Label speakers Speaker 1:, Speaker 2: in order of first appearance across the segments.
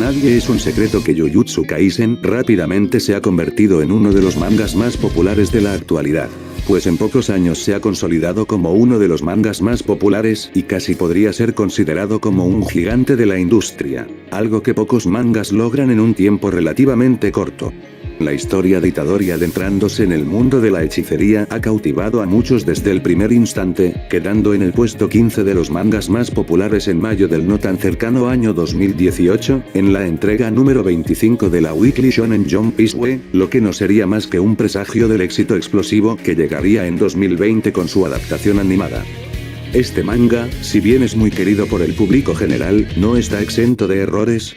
Speaker 1: nadie es un secreto que Jujutsu Kaisen rápidamente se ha convertido en uno de los mangas más populares de la actualidad. Pues en pocos años se ha consolidado como uno de los mangas más populares y casi podría ser considerado como un gigante de la industria. Algo que pocos mangas logran en un tiempo relativamente corto. La historia de Itadori adentrándose en el mundo de la hechicería ha cautivado a muchos desde el primer instante, quedando en el puesto 15 de los mangas más populares en mayo del no tan cercano año 2018, en la entrega número 25 de la Weekly Shonen Jump Iswe, lo que no sería más que un presagio del éxito explosivo que llegaría en 2020 con su adaptación animada. Este manga, si bien es muy querido por el público general, no está exento de errores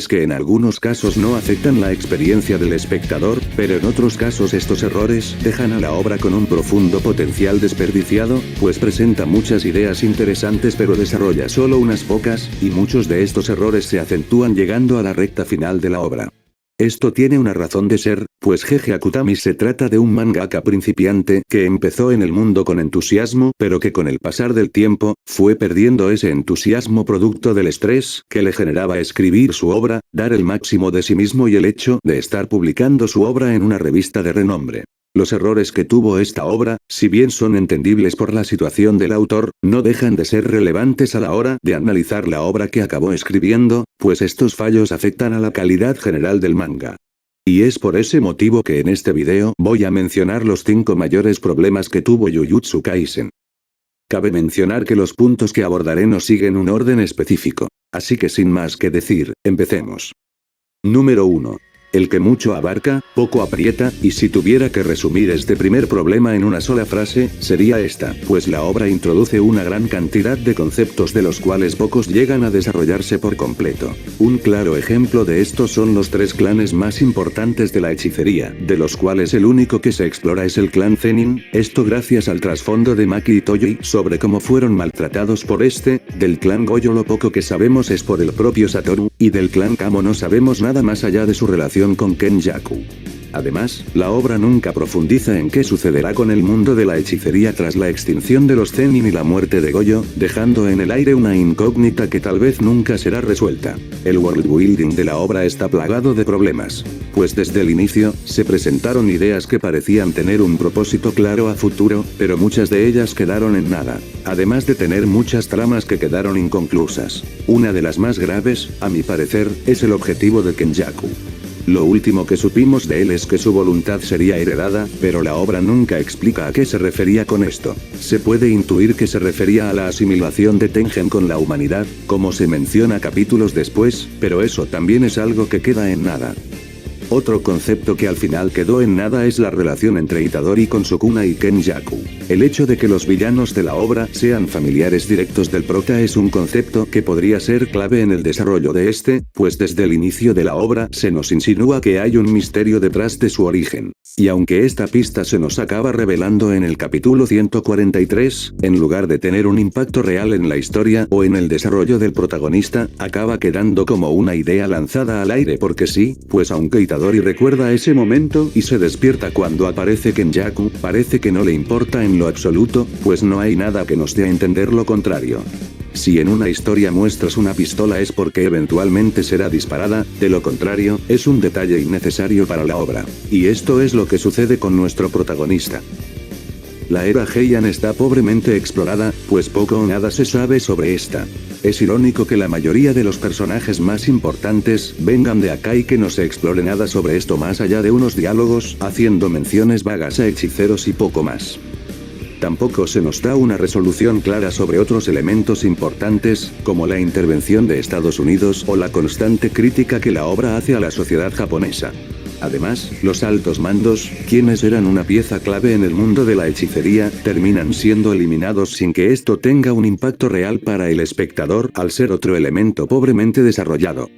Speaker 1: que en algunos casos no afectan la experiencia del espectador, pero en otros casos estos errores dejan a la obra con un profundo potencial desperdiciado, pues presenta muchas ideas interesantes pero desarrolla solo unas pocas, y muchos de estos errores se acentúan llegando a la recta final de la obra. Esto tiene una razón de ser, pues Gege Akutami se trata de un mangaka principiante que empezó en el mundo con entusiasmo, pero que con el pasar del tiempo, fue perdiendo ese entusiasmo producto del estrés que le generaba escribir su obra, dar el máximo de sí mismo y el hecho de estar publicando su obra en una revista de renombre. Los errores que tuvo esta obra, si bien son entendibles por la situación del autor, no dejan de ser relevantes a la hora de analizar la obra que acabó escribiendo, pues estos fallos afectan a la calidad general del manga. Y es por ese motivo que en este video voy a mencionar los 5 mayores problemas que tuvo Jujutsu Kaisen. Cabe mencionar que los puntos que abordaré no siguen un orden específico. Así que sin más que decir, empecemos. Número 1. El que mucho abarca, poco aprieta, y si tuviera que resumir este primer problema en una sola frase, sería esta, pues la obra introduce una gran cantidad de conceptos de los cuales pocos llegan a desarrollarse por completo. Un claro ejemplo de esto son los 3 clanes más importantes de la hechicería, de los cuales el único que se explora es el clan Zenin, esto gracias al trasfondo de Maki y Toyoi sobre cómo fueron maltratados por este. Del clan Goyo lo poco que sabemos es por el propio Satoru, y del clan Kamo no sabemos nada más allá de su relación con Kenjaku. Además, la obra nunca profundiza en qué sucederá con el mundo de la hechicería tras la extinción de los Zenin y la muerte de Goyo, dejando en el aire una incógnita que tal vez nunca será resuelta. El worldbuilding de la obra está plagado de problemas, pues desde el inicio, se presentaron ideas que parecían tener un propósito claro a futuro, pero muchas de ellas quedaron en nada, además de tener muchas tramas que quedaron inconclusas. Una de las más graves, a mi parecer, es el objetivo de Kenjaku. Lo último que supimos de él es que su voluntad sería heredada, pero la obra nunca explica a qué se refería con esto. Se puede intuir que se refería a la asimilación de Tengen con la humanidad, como se menciona capítulos después, pero eso también es algo que queda en nada. Otro concepto que al final quedó en nada es la relación entre Itadori con Sukuna y Kenjaku. El hecho de que los villanos de la obra sean familiares directos del prota es un concepto que podría ser clave en el desarrollo de este, pues desde el inicio de la obra se nos insinúa que hay un misterio detrás de su origen. Y aunque esta pista se nos acaba revelando en el capítulo 143, en lugar de tener un impacto real en la historia o en el desarrollo del protagonista, acaba quedando como una idea lanzada al aire porque sí, pues aunque Itadori recuerda ese momento y se despierta cuando aparece Kenjaku, parece que no le importa en lo absoluto, pues no hay nada que nos dé a entender lo contrario. Si en una historia muestras una pistola es porque eventualmente será disparada, de lo contrario, es un detalle innecesario para la obra. Y esto es lo que sucede con nuestro protagonista. La era Heian está pobremente explorada, pues poco o nada se sabe sobre esta. Es irónico que la mayoría de los personajes más importantes vengan de acá y que no se explore nada sobre esto más allá de unos diálogos, haciendo menciones vagas a hechiceros y poco más. Tampoco se nos da una resolución clara sobre otros elementos importantes, como la intervención de Estados Unidos o la constante crítica que la obra hace a la sociedad japonesa. Además, los altos mandos, quienes eran una pieza clave en el mundo de la hechicería, terminan siendo eliminados sin que esto tenga un impacto real para el espectador, al ser otro elemento pobremente desarrollado.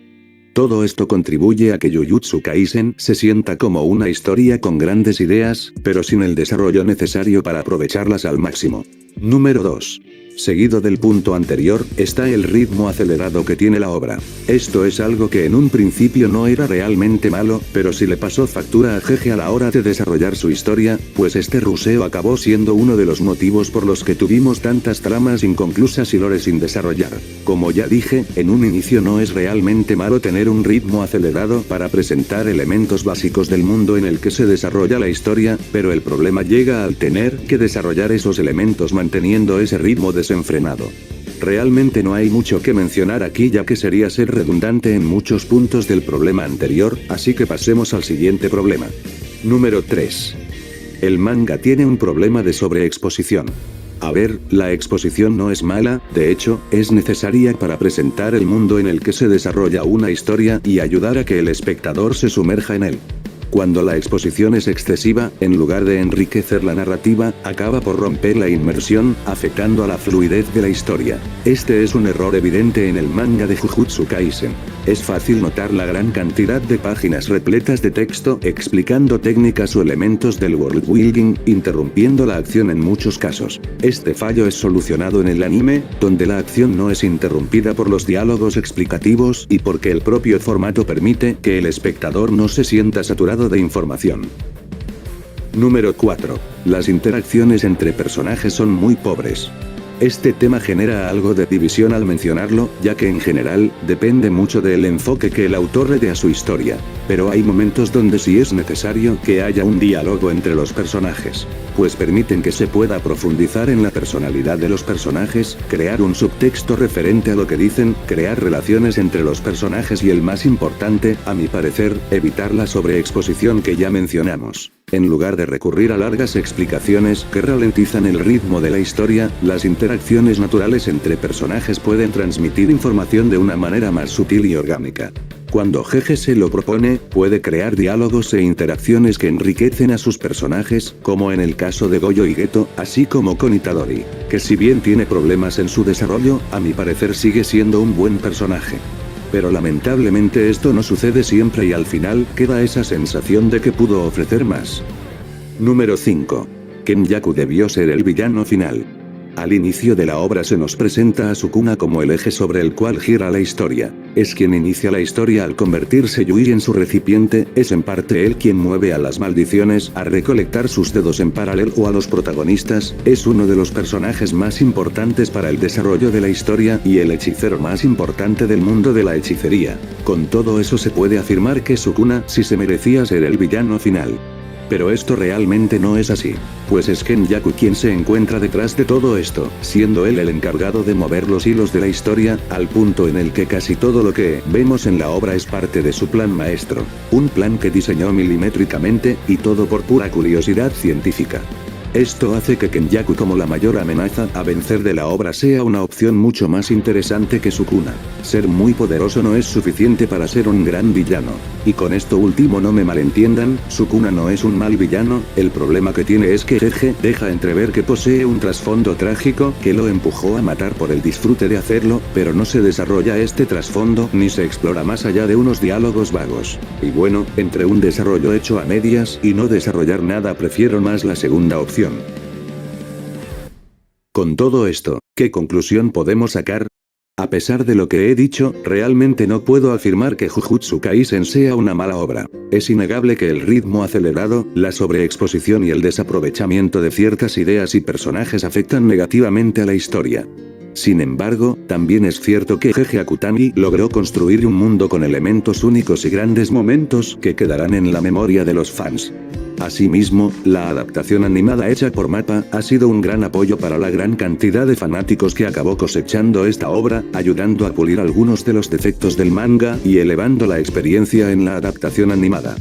Speaker 1: Todo esto contribuye a que Jujutsu Kaisen se sienta como una historia con grandes ideas, pero sin el desarrollo necesario para aprovecharlas al máximo. Número 2. Seguido del punto anterior, está el ritmo acelerado que tiene la obra. Esto es algo que en un principio no era realmente malo, pero sí le pasó factura a Jeje a la hora de desarrollar su historia, pues este ruseo acabó siendo uno de los motivos por los que tuvimos tantas tramas inconclusas y lore sin desarrollar. Como ya dije, en un inicio no es realmente malo tener un ritmo acelerado para presentar elementos básicos del mundo en el que se desarrolla la historia, pero el problema llega al tener que desarrollar esos elementos manteniendo ese ritmo desenfrenado. Realmente no hay mucho que mencionar aquí ya que sería ser redundante en muchos puntos del problema anterior, así que pasemos al siguiente problema. Número 3. El manga tiene un problema de sobreexposición. A ver, la exposición no es mala, de hecho, es necesaria para presentar el mundo en el que se desarrolla una historia y ayudar a que el espectador se sumerja en él. Cuando la exposición es excesiva, en lugar de enriquecer la narrativa, acaba por romper la inmersión, afectando a la fluidez de la historia. Este es un error evidente en el manga de Jujutsu Kaisen. Es fácil notar la gran cantidad de páginas repletas de texto explicando técnicas o elementos del world building, interrumpiendo la acción en muchos casos. Este fallo es solucionado en el anime, donde la acción no es interrumpida por los diálogos explicativos y porque el propio formato permite que el espectador no se sienta saturado de información. Número 4. Las interacciones entre personajes son muy pobres. Este tema genera algo de división al mencionarlo, ya que en general, depende mucho del enfoque que el autor le dé a su historia. Pero hay momentos donde sí es necesario que haya un diálogo entre los personajes, pues permiten que se pueda profundizar en la personalidad de los personajes, crear un subtexto referente a lo que dicen, crear relaciones entre los personajes y el más importante, a mi parecer, evitar la sobreexposición que ya mencionamos. En lugar de recurrir a largas explicaciones que ralentizan el ritmo de la historia, las interacciones naturales entre personajes pueden transmitir información de una manera más sutil y orgánica. Cuando Jeje se lo propone, puede crear diálogos e interacciones que enriquecen a sus personajes, como en el caso de Goyo y Geto, así como con Itadori, que si bien tiene problemas en su desarrollo, a mi parecer sigue siendo un buen personaje. Pero lamentablemente esto no sucede siempre y al final queda esa sensación de que pudo ofrecer más. Número 5. Kenjaku debió ser el villano final. Al inicio de la obra se nos presenta a Sukuna como el eje sobre el cual gira la historia. Es quien inicia la historia al convertirse Yui en su recipiente, es en parte él quien mueve a las maldiciones a recolectar sus dedos en paralelo a los protagonistas, es uno de los personajes más importantes para el desarrollo de la historia y el hechicero más importante del mundo de la hechicería. Con todo eso se puede afirmar que Sukuna sí se merecía ser el villano final. Pero esto realmente no es así, pues es Kenjaku quien se encuentra detrás de todo esto, siendo él el encargado de mover los hilos de la historia, al punto en el que casi todo lo que vemos en la obra es parte de su plan maestro, un plan que diseñó milimétricamente, y todo por pura curiosidad científica. Esto hace que Kenjaku como la mayor amenaza a vencer de la obra sea una opción mucho más interesante que Sukuna. Ser muy poderoso no es suficiente para ser un gran villano. Y con esto último no me malentiendan, Sukuna no es un mal villano, el problema que tiene es que Jeje deja entrever que posee un trasfondo trágico que lo empujó a matar por el disfrute de hacerlo, pero no se desarrolla este trasfondo ni se explora más allá de unos diálogos vagos. Y bueno, entre un desarrollo hecho a medias y no desarrollar nada prefiero más la segunda opción. Con todo esto, ¿qué conclusión podemos sacar? A pesar de lo que he dicho, realmente no puedo afirmar que Jujutsu Kaisen sea una mala obra. Es innegable que el ritmo acelerado, la sobreexposición y el desaprovechamiento de ciertas ideas y personajes afectan negativamente a la historia. Sin embargo, también es cierto que Jeje Akutami logró construir un mundo con elementos únicos y grandes momentos que quedarán en la memoria de los fans. Asimismo, la adaptación animada hecha por MAPPA ha sido un gran apoyo para la gran cantidad de fanáticos que acabó cosechando esta obra, ayudando a pulir algunos de los defectos del manga y elevando la experiencia en la adaptación animada.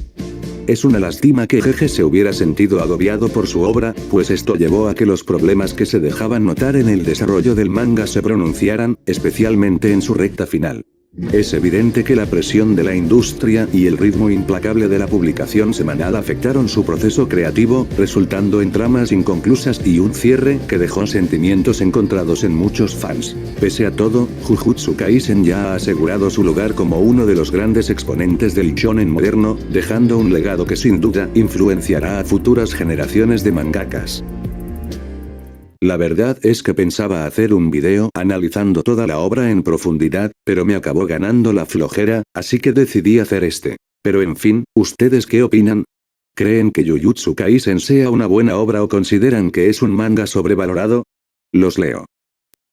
Speaker 1: Es una lástima que Jeje se hubiera sentido agobiado por su obra, pues esto llevó a que los problemas que se dejaban notar en el desarrollo del manga se pronunciaran, especialmente en su recta final. Es evidente que la presión de la industria y el ritmo implacable de la publicación semanal afectaron su proceso creativo, resultando en tramas inconclusas y un cierre que dejó sentimientos encontrados en muchos fans. Pese a todo, Jujutsu Kaisen ya ha asegurado su lugar como uno de los grandes exponentes del shonen moderno, dejando un legado que sin duda influenciará a futuras generaciones de mangakas. La verdad es que pensaba hacer un video analizando toda la obra en profundidad, pero me acabó ganando la flojera, así que decidí hacer este. Pero en fin, ¿ustedes qué opinan? ¿Creen que Jujutsu Kaisen sea una buena obra o consideran que es un manga sobrevalorado? Los leo.